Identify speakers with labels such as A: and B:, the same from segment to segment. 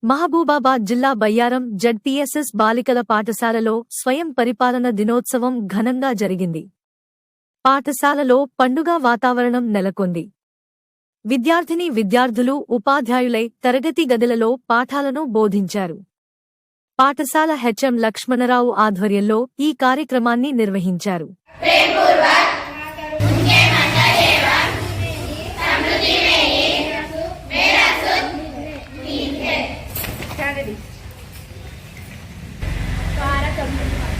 A: మహబూబాబాద్ జిల్లా బయ్యారం జడ్పీఎస్ఎస్ బాలికల పాఠశాలలో స్వయం పరిపాలన దినోత్సవం ఘనంగా జరిగింది. పాఠశాలలో పండుగ వాతావరణం నెలకొంది. విద్యార్థులు ఉపాధ్యాయులై తరగతి గదులలో పాఠాలను బోధించారు. పాఠశాల హెచ్ఎం లక్ష్మణరావు ఆధ్వర్యంలో ఈ కార్యక్రమాన్ని నిర్వహించారు.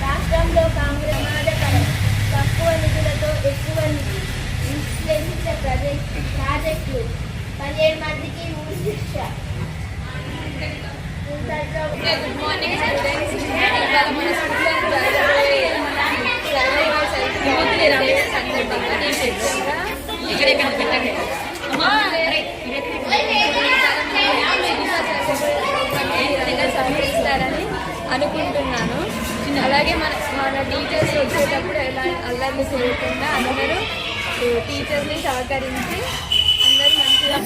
B: రాష్ట్రంలో కాంగ్రెస్ సమాజకరం తక్కువ నిధులతో ఎక్కువ నిధి విశ్లేషించే ప్రాజెక్టులు 17 మందికి ఊరి శిక్ష. అనుకుంటున్నాను. అలాగే మన టీచర్స్ వచ్చేటప్పుడు ఎలా అల్లర్లు చేయకుండా అందరూ టీచర్స్ని సహకరించి అందరూ మంచిగా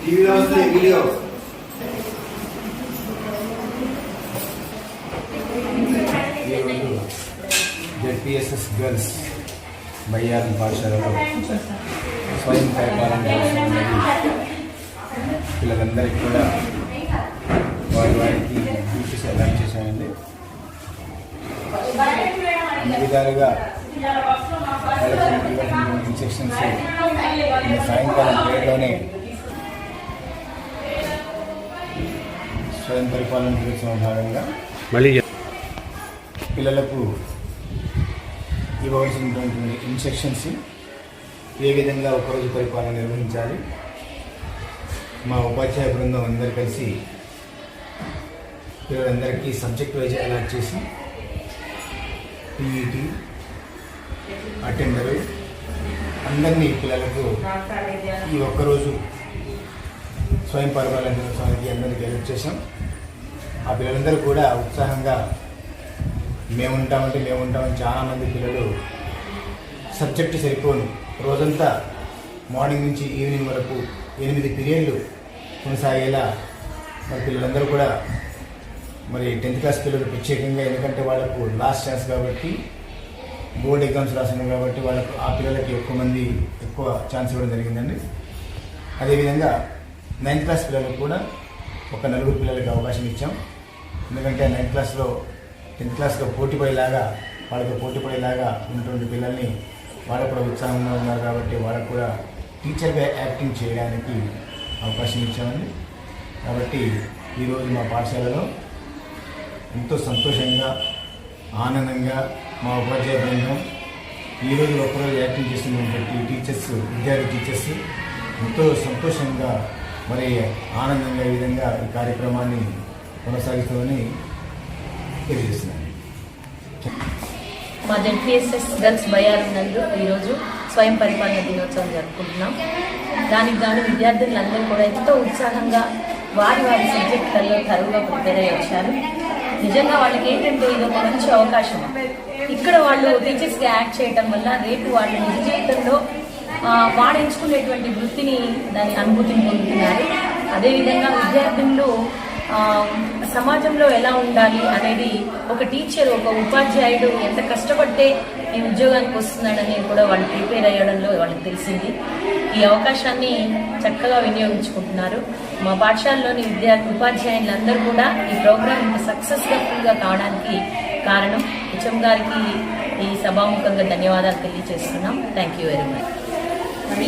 C: టీవీలో వస్తుంది వీడియో. జెడ్పీఎస్ఎస్ గర్ల్స్ బయ్యారం పాఠశాలలో స్వయం పరిపాలన పిల్లలందరికీ కూడా వారికి డ్యూటీస్ అలాట్ చేశానండి. అన్ని విధాలుగా ఇన్స్ట్రక్షన్స్ సాయంకాలం పేరులోనే స్వయం పరిపాలన దినోత్సవం భాగంగా పిల్లలకు ఇవ్వవలసినటువంటి ఇన్స్ట్రక్షన్స్ ఏ విధంగా ఒకరోజు పరిపాలన నిర్వహించాలి, మా ఉపాధ్యాయ బృందం అందరూ కలిసి పిల్లలందరికీ సబ్జెక్ట్ వైజ్ అలాట్ చేసి పీఈటీ అటెండరు అందరినీ పిల్లలకు ఈ ఒక్కరోజు స్వయం పరిపాలన దినోత్సవానికి అందరికీ ఎలక్ట్ చేశాం. ఆ పిల్లలందరూ కూడా ఉత్సాహంగా మేముంటామని చాలామంది పిల్లలు సబ్జెక్టు సరిపోను రోజంతా మార్నింగ్ నుంచి ఈవినింగ్ వరకు 8 పీరియడ్లు కొనసాగేలా మరి పిల్లలందరూ కూడా మరి 10th క్లాస్ పిల్లలు ప్రత్యేకంగా, ఎందుకంటే వాళ్ళకు లాస్ట్ ఛాన్స్ కాబట్టి బోర్డ్ ఎగ్జామ్స్ రాసినాం కాబట్టి వాళ్ళకు ఆ పిల్లలకి ఎక్కువ ఛాన్స్ ఇవ్వడం జరిగిందండి. అదేవిధంగా 9th క్లాస్ పిల్లలకు కూడా ఒక 4 పిల్లలకి అవకాశం ఇచ్చాం. ఎందుకంటే 9th క్లాస్లో 10th క్లాస్లో వాళ్ళతో పోటీ పడేలాగా ఉన్నటువంటి పిల్లల్ని వాళ్ళకు కూడా ఉత్సాహంగా ఉన్నారు కాబట్టి వాళ్ళకు కూడా టీచర్గా యాక్టింగ్ చేయడానికి అవకాశం ఇచ్చామండి. కాబట్టి ఈరోజు మా పాఠశాలలో ఎంతో సంతోషంగా ఆనందంగా మా ఉపాధ్యాయ బృందం ఈరోజు ఒక్కరోజు యాక్టింగ్ చేస్తున్నటువంటి విద్యార్థి టీచర్స్ ఎంతో సంతోషంగా మరి ఆనందంగా ఈ విధంగా ఈ కార్యక్రమాన్ని కొనసాగిస్తామని తెలియజేస్తున్నాను.
D: మా జెడ్పీఎస్ఎస్ గర్ల్స్ బయ్యారం నందు ఈరోజు స్వయం పరిపాలన దినోత్సవం జరుపుకుంటున్నాం. దానికి గాను విద్యార్థులందరూ కూడా ఎంతో ఉత్సాహంగా వారి సబ్జెక్టులలో తరువుగా ప్రిపేర్ అయ్యి వచ్చారు. నిజంగా వాళ్ళకి ఏంటంటే ఇది ఒక మంచి అవకాశం. ఇక్కడ వాళ్ళు టీచర్స్గా యాక్ట్ చేయటం వల్ల రేపు వాళ్ళ నిజ జీవితంలో వాడు ఎంచుకునేటువంటి వృత్తిని దాని అనుభూతిని పొందుతున్నారు. అదేవిధంగా విద్యార్థులు సమాజంలో ఎలా ఉండాలి అనేది ఒక టీచర్, ఒక ఉపాధ్యాయుడు ఎంత కష్టపడితే ఈ ఉద్యోగానికి వస్తున్నాడని కూడా వాళ్ళు ప్రిపేర్ అయ్యడంలో వాళ్ళకి తెలిసింది. ఈ అవకాశాన్ని చక్కగా వినియోగించుకుంటున్నారు. మా పాఠశాలలోని ఉపాధ్యాయులందరూ కూడా ఈ ప్రోగ్రాం ఇంత సక్సెస్ఫుల్గా కావడానికి కారణం హెచ్ఎం గారికి ఈ సభాముఖంగా ధన్యవాదాలు తెలియజేస్తున్నాం. Thank you very much.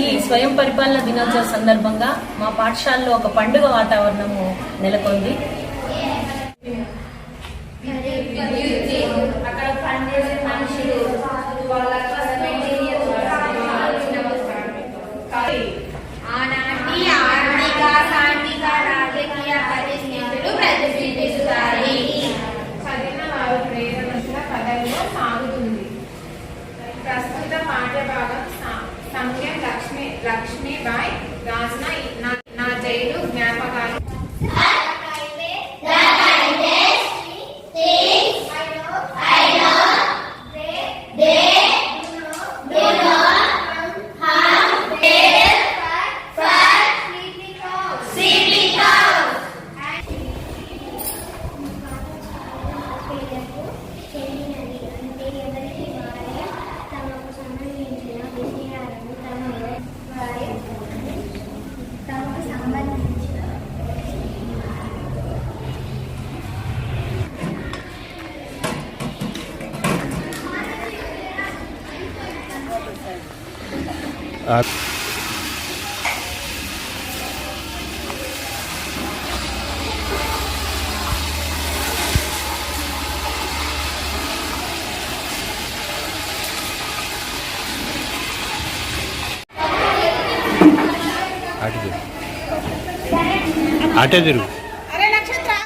D: ఈ స్వయం పరిపాలన దినోత్సవ సందర్భంగా మా పాఠశాలలో ఒక పండుగ వాతావరణము నెలకొంది.
B: ఆనాటి ఆర్థిక సాంఘిక రాజకీయ పరిస్థితులు ప్రతిబింబిస్తాయి. చదివిన వారు ప్రేరణ పదవిలో సాగుతుంది. ప్రస్తుత పాఠ్యభాగం సంఖ్య లక్ష్మీబాయి రాసిన
E: అటే తిరుగు